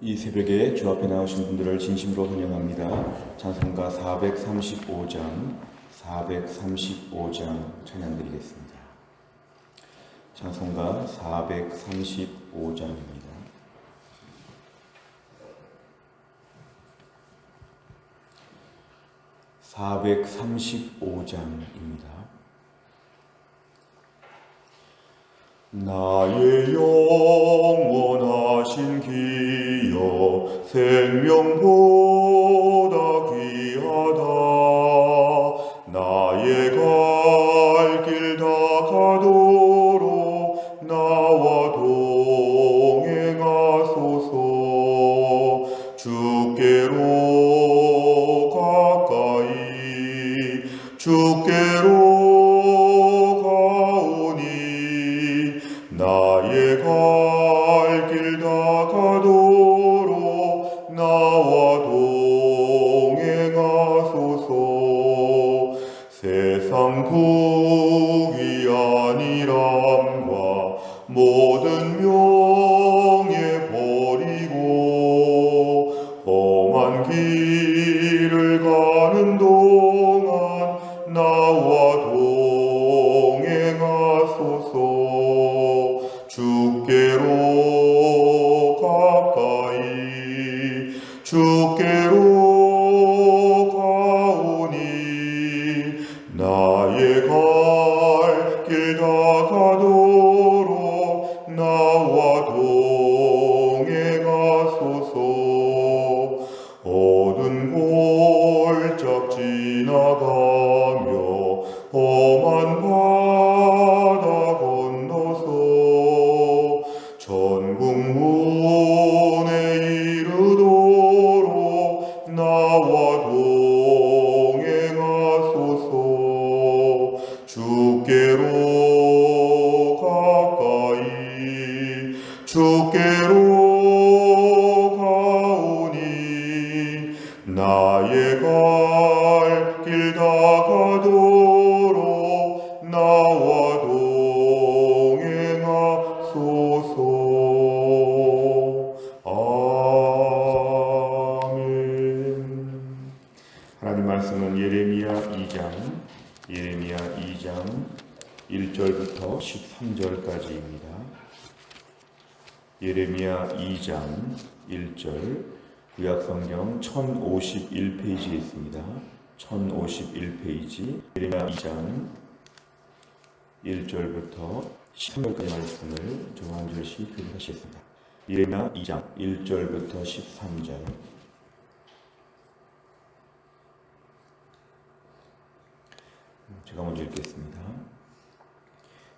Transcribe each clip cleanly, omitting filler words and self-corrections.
이 새벽에 주 앞에 나오신 분들을 진심으로 환영합니다. 찬송가 435장 찬양드리겠습니다. 찬송가 435장입니다. 나의 영원하신 기여 생명보다 귀하다. 나의 갈 길 다 가도록 나와 동행하소서. 주께로 가까이 주께로 나의 갈 길 다 가도록 나와 동행하소서. 세상 부귀 아니람과 모든 명예 버리고 험한 길을 가는 동안 나와 동행하소서. 주께로 가까이 주께로 가오니 나의 갈 길 다 가도록 나와 동행하소서. 어두운 골짝 지나가며 험한 바다 건너서 천국문에 이르도록 나와 동행하소서. 주께로 가까이 주께로 가오니 나의 갈 길 다 가도록 나와 동행하소서. 아멘. 하나님 말씀은 예레미야 2장 1절부터 13절까지입니다. 예레미야 2장 1절, 구약성경 1051페이지에 있습니다. 1051페이지, 예레미야 2장 1절부터 13절까지 말씀을 저 한 절씩 교독하시겠습니다. 예레미야 2장 1절부터 13절. 제가 먼저 읽겠습니다.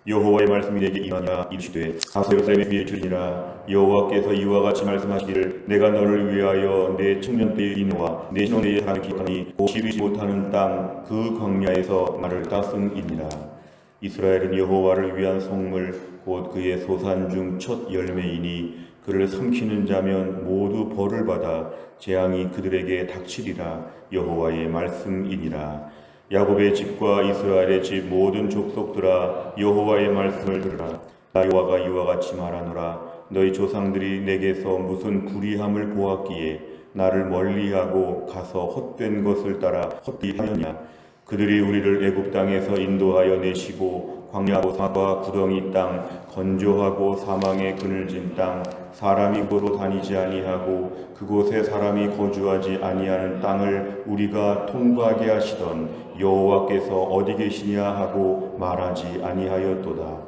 여호와의 말씀이 내게 임하냐 이르시되 가서 예루살렘에 위에 주리니라. 여호와께서 이와 같이 말씀하시기를 내가 너를 위하여 내 청년 때의 인후와 내 신혼 때의 사랑을 기억하니 곧 이르지 못하는 땅 그 광야에서 나를 따슴이니라. 이스라엘은 여호와를 위한 성물 곧 그의 소산 중 첫 열매이니 그를 삼키는 자면 모두 벌을 받아 재앙이 그들에게 닥치리라. 여호와의 말씀이니라. 야곱의 집과 이스라엘의 집 모든 족속들아 여호와의 말씀을 들으라. 나 여호와가 이와 같이 말하노라. 너희 조상들이 내게서 무슨 불의함을 보았기에 나를 멀리하고 가서 헛된 것을 따라 헛되이 하였냐. 그들이 우리를 애굽 땅에서 인도하여 내시고 광야와 사과 구덩이 땅 건조하고 사망의 그늘진 땅 사람이 고로 다니지 아니하고 그곳에 사람이 거주하지 아니하는 땅을 우리가 통과하게 하시던 여호와께서 어디 계시냐 하고 말하지 아니하였도다.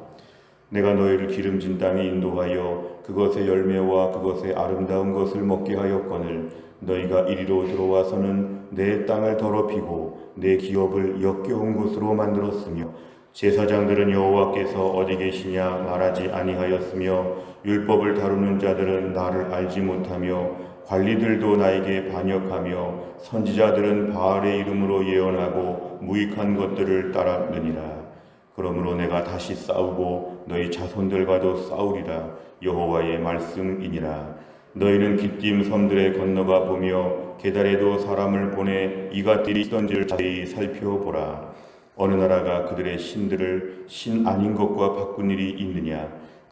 내가 너희를 기름진 땅에 인도하여 그것의 열매와 그것의 아름다운 것을 먹게 하였거늘 너희가 이리로 들어와서는 내 땅을 더럽히고 내 기업을 역겨운 곳으로 만들었으며 제사장들은 여호와께서 어디 계시냐 말하지 아니하였으며 율법을 다루는 자들은 나를 알지 못하며 관리들도 나에게 반역하며 선지자들은 바알의 이름으로 예언하고 무익한 것들을 따랐느니라. 그러므로 내가 다시 싸우고 너희 자손들과도 싸우리라. 여호와의 말씀이니라. 너희는 깃딤 섬들에 건너가 보며 게달에도 사람을 보내 이같들이 있던지를 자세히 살펴보라. 어느 나라가 그들의 신들을 신 아닌 것과 바꾼 일이 있느냐.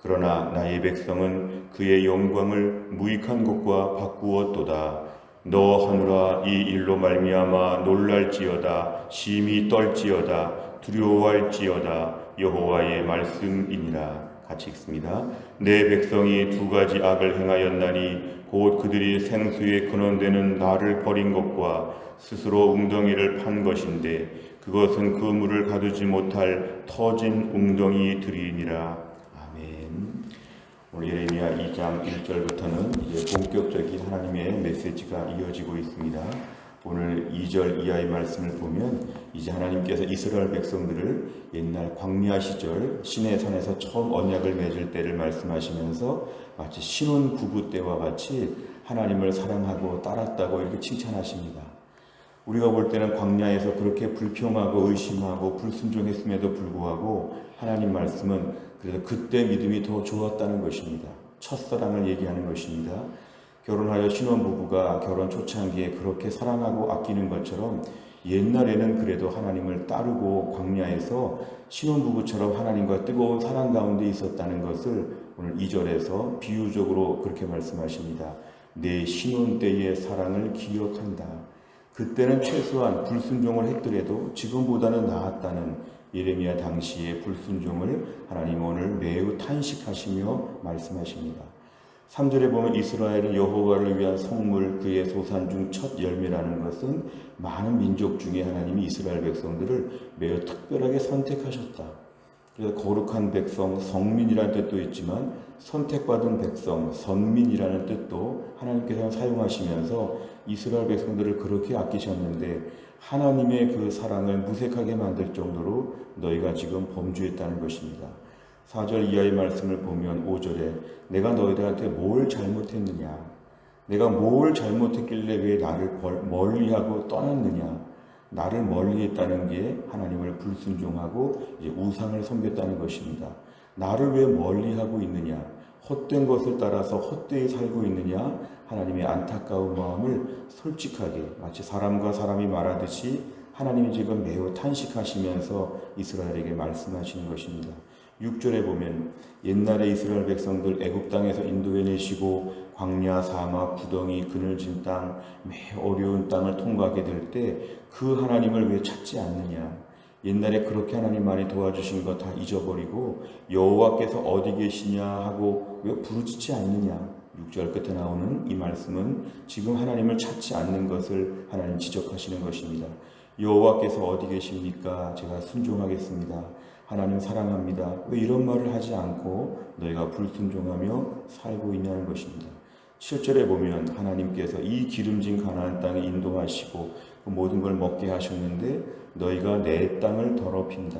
그러나 나의 백성은 그의 영광을 무익한 것과 바꾸었도다. 너 하늘아 이 일로 말미암아 놀랄지어다. 심히 떨지어다. 두려워할지어다. 여호와의 말씀이니라. 같이 읽습니다. 내 백성이 두 가지 악을 행하였나니 곧 그들이 생수에 근원되는 나를 버린 것과 스스로 웅덩이를 판 것인데 그것은 그 물을 가두지 못할 터진 웅덩이들이니라. 아멘. 오늘 예레미야 2장 1절부터는 이제 본격적인 하나님의 메시지가 이어지고 있습니다. 오늘 2절 이하의 말씀을 보면 이제 하나님께서 이스라엘 백성들을 옛날 광야 시절 시내 산에서 처음 언약을 맺을 때를 말씀하시면서 마치 신혼 부부 때와 같이 하나님을 사랑하고 따랐다고 이렇게 칭찬하십니다. 우리가 볼 때는 광야에서 그렇게 불평하고 의심하고 불순종했음에도 불구하고 하나님 말씀은 그래서 그때 믿음이 더 좋았다는 것입니다. 첫사랑을 얘기하는 것입니다. 결혼하여 신혼부부가 결혼 초창기에 그렇게 사랑하고 아끼는 것처럼 옛날에는 그래도 하나님을 따르고 광야에서 신혼부부처럼 하나님과 뜨거운 사랑 가운데 있었다는 것을 오늘 2절에서 비유적으로 그렇게 말씀하십니다. 내 신혼 때의 사랑을 기억한다. 그때는 최소한 불순종을 했더라도 지금보다는 나았다는 예레미야 당시의 불순종을 하나님 오늘 매우 탄식하시며 말씀하십니다. 3절에 보면 이스라엘은 여호와를 위한 성물 그의 소산 중 첫 열매라는 것은 많은 민족 중에 하나님이 이스라엘 백성들을 매우 특별하게 선택하셨다. 그래서 거룩한 백성, 성민이라는 뜻도 있지만 선택받은 백성, 선민이라는 뜻도 하나님께서 사용하시면서 이스라엘 백성들을 그렇게 아끼셨는데 하나님의 그 사랑을 무색하게 만들 정도로 너희가 지금 범죄했다는 것입니다. 4절 이하의 말씀을 보면 5절에 내가 너희들한테 뭘 잘못했느냐? 내가 뭘 잘못했길래 왜 나를 멀리하고 떠났느냐? 나를 멀리했다는 게 하나님을 불순종하고 이제 우상을 섬겼다는 것입니다. 나를 왜 멀리하고 있느냐? 헛된 것을 따라서 헛되이 살고 있느냐? 하나님의 안타까운 마음을 솔직하게 마치 사람과 사람이 말하듯이 하나님이 지금 매우 탄식하시면서 이스라엘에게 말씀하시는 것입니다. 6절에 보면 옛날에 이스라엘 백성들 애굽 땅에서 인도해 내시고 광야, 사막, 구덩이, 그늘진 땅, 매우 어려운 땅을 통과하게 될 때 그 하나님을 왜 찾지 않느냐? 옛날에 그렇게 하나님 많이 도와주신 거 다 잊어버리고 여호와께서 어디 계시냐 하고 왜 부르짖지 않느냐? 6절 끝에 나오는 이 말씀은 지금 하나님을 찾지 않는 것을 하나님 지적하시는 것입니다. 여호와께서 어디 계십니까? 제가 순종하겠습니다. 하나님 사랑합니다. 왜 이런 말을 하지 않고 너희가 불순종하며 살고 있냐는 것입니다. 7절에 보면 하나님께서 이 기름진 가나안 땅에 인도하시고 그 모든 걸 먹게 하셨는데 너희가 내 땅을 더럽힌다.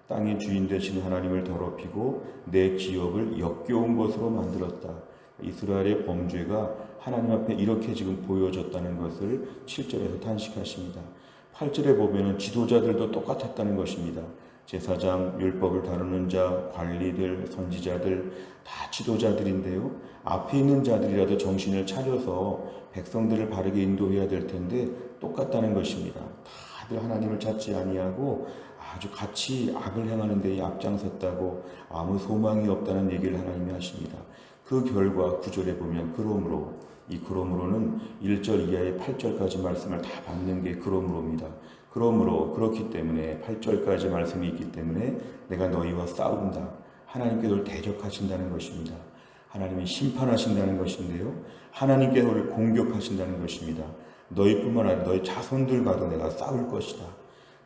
땅의 주인 되시는 하나님을 더럽히고 내 기업을 역겨운 것으로 만들었다. 이스라엘의 범죄가 하나님 앞에 이렇게 지금 보여졌다는 것을 7절에서 탄식하십니다. 8절에 보면 지도자들도 똑같았다는 것입니다. 제사장, 율법을 다루는 자, 관리들, 선지자들 다 지도자들인데요. 앞에 있는 자들이라도 정신을 차려서 백성들을 바르게 인도해야 될 텐데 똑같다는 것입니다. 다들 하나님을 찾지 아니하고 아주 같이 악을 행하는 데에 앞장섰다고 아무 소망이 없다는 얘기를 하나님이 하십니다. 그 결과 9절에 보면 그러므로는 1절 이하의 8절까지 말씀을 다 받는 게 그러므로입니다. 그렇기 때문에 8절까지 말씀이 있기 때문에 내가 너희와 싸운다. 하나님께 너를 대적하신다는 것입니다. 하나님이 심판하신다는 것인데요. 하나님께 너를 공격하신다는 것입니다. 너희뿐만 아니라 너희 자손들과도 내가 싸울 것이다.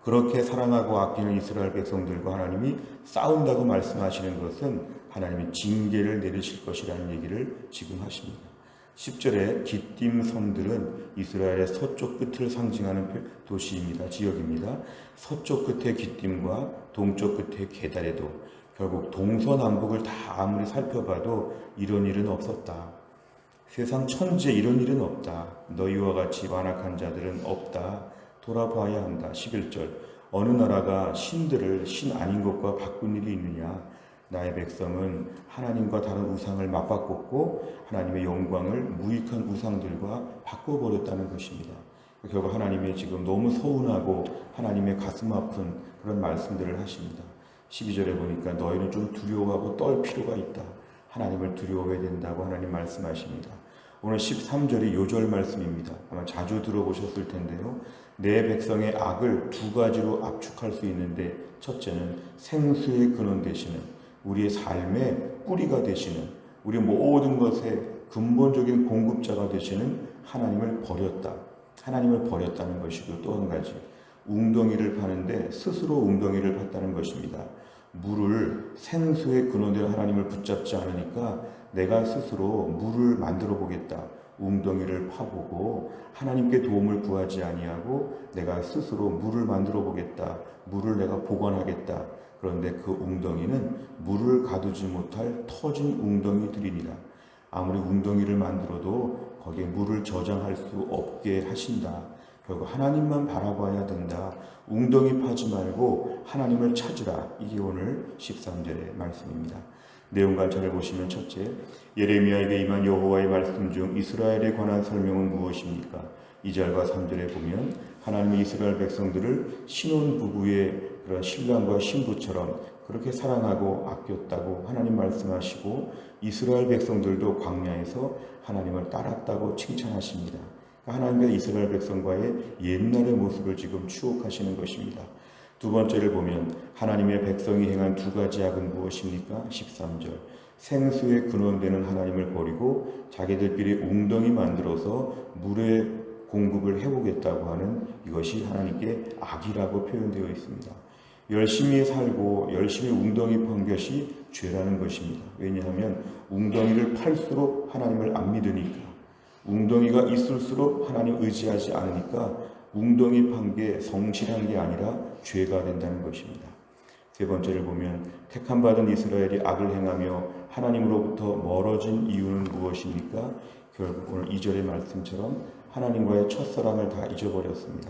그렇게 사랑하고 아끼는 이스라엘 백성들과 하나님이 싸운다고 말씀하시는 것은 하나님이 징계를 내리실 것이라는 얘기를 지금 하십니다. 10절에 기띔 섬들은 이스라엘의 서쪽 끝을 상징하는 도시입니다. 지역입니다. 서쪽 끝에 기띔과 동쪽 끝에 게달에도 결국 동서남북을 다 아무리 살펴봐도 이런 일은 없었다. 세상 천지에 이런 일은 없다. 너희와 같이 완악한 자들은 없다. 돌아봐야 한다. 11절 어느 나라가 신들을 신 아닌 것과 바꾼 일이 있느냐. 나의 백성은 하나님과 다른 우상을 맞바꿨고 하나님의 영광을 무익한 우상들과 바꿔버렸다는 것입니다. 결국 하나님이 지금 너무 서운하고 하나님의 가슴 아픈 그런 말씀들을 하십니다. 12절에 보니까 너희는 좀 두려워하고 떨 필요가 있다. 하나님을 두려워해야 된다고 하나님 말씀하십니다. 오늘 13절이 요절 말씀입니다. 아마 자주 들어보셨을 텐데요. 내 백성의 악을 두 가지로 압축할 수 있는데, 첫째는 생수의 근원 되시는, 우리의 삶의 뿌리가 되시는, 우리 모든 것의 근본적인 공급자가 되시는 하나님을 버렸다. 하나님을 버렸다는 것이고, 또 한 가지 웅덩이를 파는데 스스로 웅덩이를 팠다는 것입니다. 물을, 생수의 근원된 하나님을 붙잡지 않으니까 내가 스스로 물을 만들어 보겠다. 웅덩이를 파보고 하나님께 도움을 구하지 아니하고 내가 스스로 물을 만들어 보겠다. 물을 내가 보관하겠다. 그런데 그 웅덩이는 물을 가두지 못할 터진 웅덩이들이니라. 아무리 웅덩이를 만들어도 거기에 물을 저장할 수 없게 하신다. 결국 하나님만 바라봐야 된다. 웅덩이 파지 말고 하나님을 찾으라. 이게 오늘 13절의 말씀입니다. 내용 관찰을 보시면, 첫째, 예레미야에게 임한 여호와의 말씀 중 이스라엘에 관한 설명은 무엇입니까? 2절과 3절에 보면 하나님이 이스라엘 백성들을 신혼부부의 그런 신랑과 신부처럼 그렇게 사랑하고 아꼈다고 하나님 말씀하시고, 이스라엘 백성들도 광야에서 하나님을 따랐다고 칭찬하십니다. 하나님과 이스라엘 백성과의 옛날의 모습을 지금 추억하시는 것입니다. 두 번째를 보면 하나님의 백성이 행한 두 가지 악은 무엇입니까? 13절, 생수의 근원되는 하나님을 버리고 자기들끼리 웅덩이 만들어서 물의 공급을 해보겠다고 하는 이것이 하나님께 악이라고 표현되어 있습니다. 열심히 살고 열심히 웅덩이 판 것이 죄라는 것입니다. 왜냐하면 웅덩이를 팔수록 하나님을 안 믿으니까, 웅덩이가 있을수록 하나님 의지하지 않으니까 웅덩이 판 게 성실한 게 아니라 죄가 된다는 것입니다. 세 번째를 보면 택함받은 이스라엘이 악을 행하며 하나님으로부터 멀어진 이유는 무엇입니까? 결국 오늘 2절의 말씀처럼 하나님과의 첫사랑을 다 잊어버렸습니다.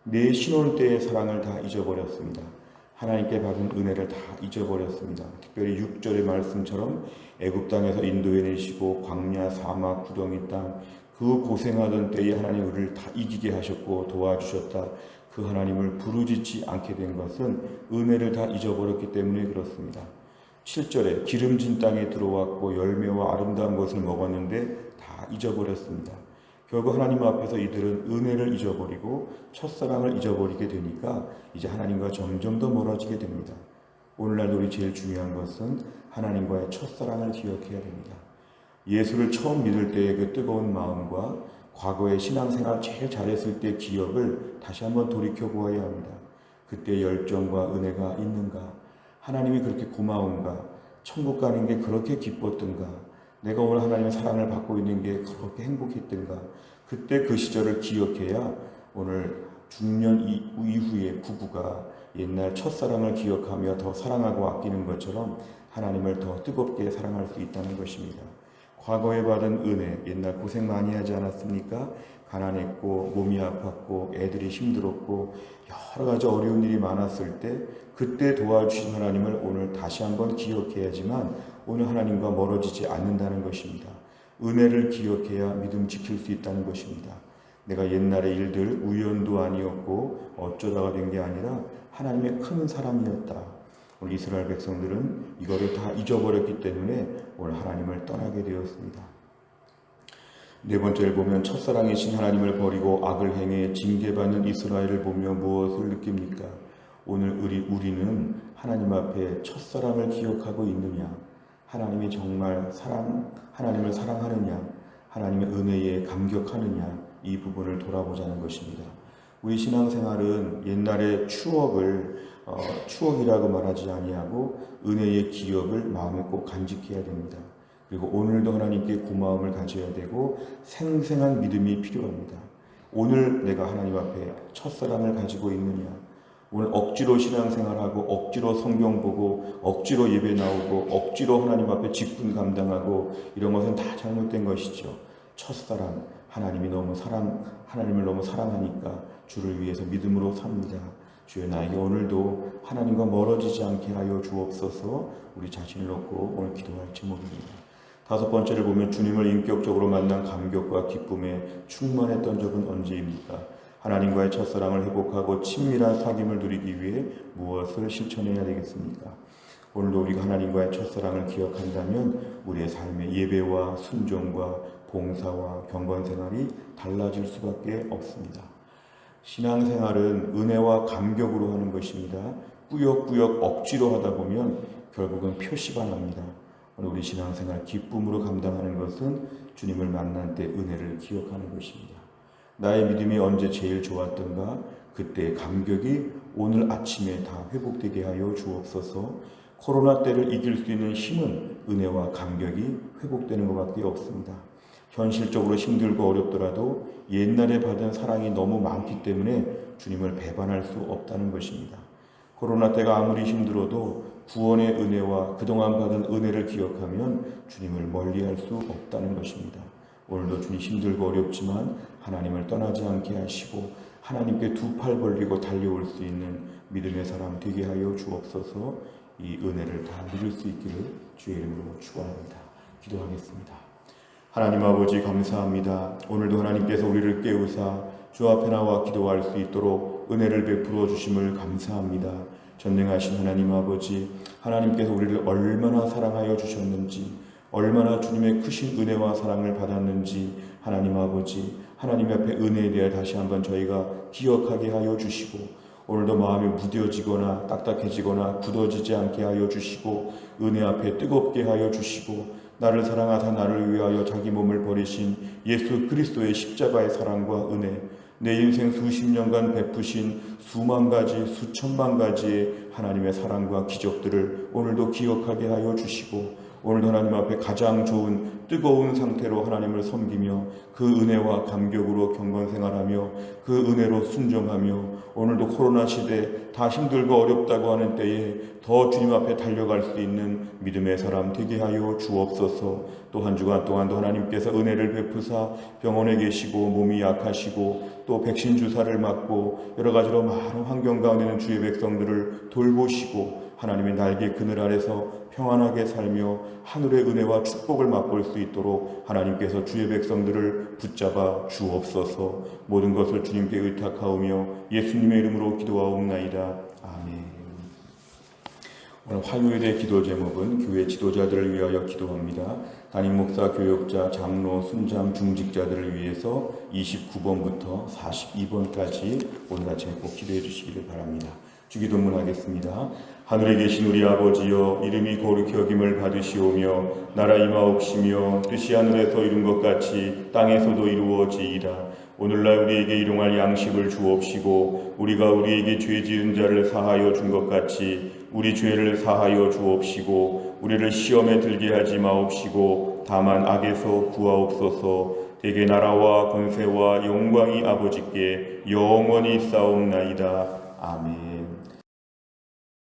내 신혼 때의 사랑을 다 잊어버렸습니다. 하나님께 받은 은혜를 다 잊어버렸습니다. 특별히 6절의 말씀처럼 애굽 땅에서 인도해 내시고 광야, 사막, 구덩이 땅, 그 고생하던 때에 하나님 우리를 다 이기게 하셨고 도와주셨다. 그 하나님을 부르짖지 않게 된 것은 은혜를 다 잊어버렸기 때문에 그렇습니다. 7절에 기름진 땅에 들어왔고 열매와 아름다운 것을 먹었는데 다 잊어버렸습니다. 결국 하나님 앞에서 이들은 은혜를 잊어버리고 첫사랑을 잊어버리게 되니까 이제 하나님과 점점 더 멀어지게 됩니다. 오늘날 우리 제일 중요한 것은 하나님과의 첫사랑을 기억해야 됩니다. 예수를 처음 믿을 때의 그 뜨거운 마음과 과거의 신앙생활 제일 잘했을 때 기억을 다시 한번 돌이켜보아야 합니다. 그때 열정과 은혜가 있는가? 하나님이 그렇게 고마운가? 천국 가는 게 그렇게 기뻤던가? 내가 오늘 하나님의 사랑을 받고 있는 게 그렇게 행복했던가? 그때 그 시절을 기억해야 오늘 중년 이후에 부부가 옛날 첫사랑을 기억하며 더 사랑하고 아끼는 것처럼 하나님을 더 뜨겁게 사랑할 수 있다는 것입니다. 과거에 받은 은혜, 옛날 고생 많이 하지 않았습니까? 가난했고 몸이 아팠고 애들이 힘들었고 여러 가지 어려운 일이 많았을 때 그때 도와주신 하나님을 오늘 다시 한번 기억해야지만 오늘 하나님과 멀어지지 않는다는 것입니다. 은혜를 기억해야 믿음 지킬 수 있다는 것입니다. 내가 옛날의 일들 우연도 아니었고 어쩌다가 된 게 아니라 하나님의 큰 사랑이었다. 오늘 이스라엘 백성들은 이거를 다 잊어버렸기 때문에 오늘 하나님을 떠나게 되었습니다. 네 번째를 보면 첫사랑이신 하나님을 버리고 악을 행해 징계받는 이스라엘을 보며 무엇을 느낍니까? 오늘 우리는 하나님 앞에 첫사랑을 기억하고 있느냐? 하나님이 정말 하나님을 사랑하느냐? 하나님의 은혜에 감격하느냐? 이 부분을 돌아보자는 것입니다. 우리 신앙생활은 옛날의 추억이라고 말하지 아니하고 은혜의 기억을 마음에 꼭 간직해야 됩니다. 그리고 오늘도 하나님께 고마움을 가져야 되고 생생한 믿음이 필요합니다. 오늘 내가 하나님 앞에 첫사랑을 가지고 있느냐? 오늘 억지로 신앙생활하고 억지로 성경 보고 억지로 예배 나오고 억지로 하나님 앞에 직분 감당하고 이런 것은 다 잘못된 것이죠. 첫사랑, 하나님을 너무 사랑하니까 주를 위해서 믿음으로 삽니다. 주여 나에게 오늘도 하나님과 멀어지지 않게 하여 주옵소서. 우리 자신을 놓고 오늘 기도할 제목입니다. 다섯 번째를 보면 주님을 인격적으로 만난 감격과 기쁨에 충만했던 적은 언제입니까? 하나님과의 첫사랑을 회복하고 친밀한 사귐을 누리기 위해 무엇을 실천해야 되겠습니까? 오늘도 우리가 하나님과의 첫사랑을 기억한다면 우리의 삶의 예배와 순종과 봉사와 경건생활이 달라질 수밖에 없습니다. 신앙생활은 은혜와 감격으로 하는 것입니다. 꾸역꾸역 억지로 하다 보면 결국은 표시가 납니다. 오늘 우리 신앙생활 기쁨으로 감당하는 것은 주님을 만난 때 은혜를 기억하는 것입니다. 나의 믿음이 언제 제일 좋았던가 그때의 감격이 오늘 아침에 다 회복되게 하여 주옵소서. 코로나 때를 이길 수 있는 힘은 은혜와 감격이 회복되는 것밖에 없습니다. 현실적으로 힘들고 어렵더라도 옛날에 받은 사랑이 너무 많기 때문에 주님을 배반할 수 없다는 것입니다. 코로나 때가 아무리 힘들어도 구원의 은혜와 그동안 받은 은혜를 기억하면 주님을 멀리할 수 없다는 것입니다. 오늘도 주님 힘들고 어렵지만 하나님을 떠나지 않게 하시고 하나님께 두 팔 벌리고 달려올 수 있는 믿음의 사람 되게 하여 주옵소서. 이 은혜를 다 누릴 수 있기를 주의 이름으로 축원합니다. 기도하겠습니다. 하나님 아버지 감사합니다. 오늘도 하나님께서 우리를 깨우사 주 앞에 나와 기도할 수 있도록 은혜를 베풀어 주심을 감사합니다. 전능하신 하나님 아버지, 하나님께서 우리를 얼마나 사랑하여 주셨는지, 얼마나 주님의 크신 은혜와 사랑을 받았는지 하나님 아버지, 하나님 앞에 은혜에 대해 다시 한번 저희가 기억하게 하여 주시고, 오늘도 마음이 무뎌지거나 딱딱해지거나 굳어지지 않게 하여 주시고, 은혜 앞에 뜨겁게 하여 주시고, 나를 사랑하사 나를 위하여 자기 몸을 버리신 예수 그리스도의 십자가의 사랑과 은혜, 내 인생 수십 년간 베푸신 수만 가지 수천만 가지의 하나님의 사랑과 기적들을 오늘도 기억하게 하여 주시고, 오늘도 하나님 앞에 가장 좋은 뜨거운 상태로 하나님을 섬기며 그 은혜와 감격으로 경건생활하며 그 은혜로 순종하며 오늘도 코로나 시대 다 힘들고 어렵다고 하는 때에 더 주님 앞에 달려갈 수 있는 믿음의 사람 되게 하여 주옵소서. 또 한 주간 동안도 하나님께서 은혜를 베푸사 병원에 계시고 몸이 약하시고 또 백신 주사를 맞고 여러 가지로 많은 환경 가운데는 주의 백성들을 돌보시고 하나님의 날개 그늘 아래서 평안하게 살며 하늘의 은혜와 축복을 맛볼 수 있도록 하나님께서 주의 백성들을 붙잡아 주옵소서. 모든 것을 주님께 의탁하오며 예수님의 이름으로 기도하옵나이다. 아멘. 오늘 화요일의 기도 제목은 교회 지도자들을 위하여 기도합니다. 담임 목사, 교역자, 장로, 순장, 중직자들을 위해서 29번부터 42번까지 오늘 아침에 꼭 기도해 주시기를 바랍니다. 주기도문 하겠습니다. 하늘에 계신 우리 아버지여, 이름이 거룩히 여김을 받으시오며 나라 임하옵시며 뜻이 하늘에서 이룬 것 같이 땅에서도 이루어지이다. 오늘날 우리에게 일용할 양식을 주옵시고 우리가 우리에게 죄 지은 자를 사하여 준 것 같이 우리 죄를 사하여 주옵시고 우리를 시험에 들게 하지 마옵시고 다만 악에서 구하옵소서. 대개 나라와 권세와 영광이 아버지께 영원히 있사옵나이다. 아멘.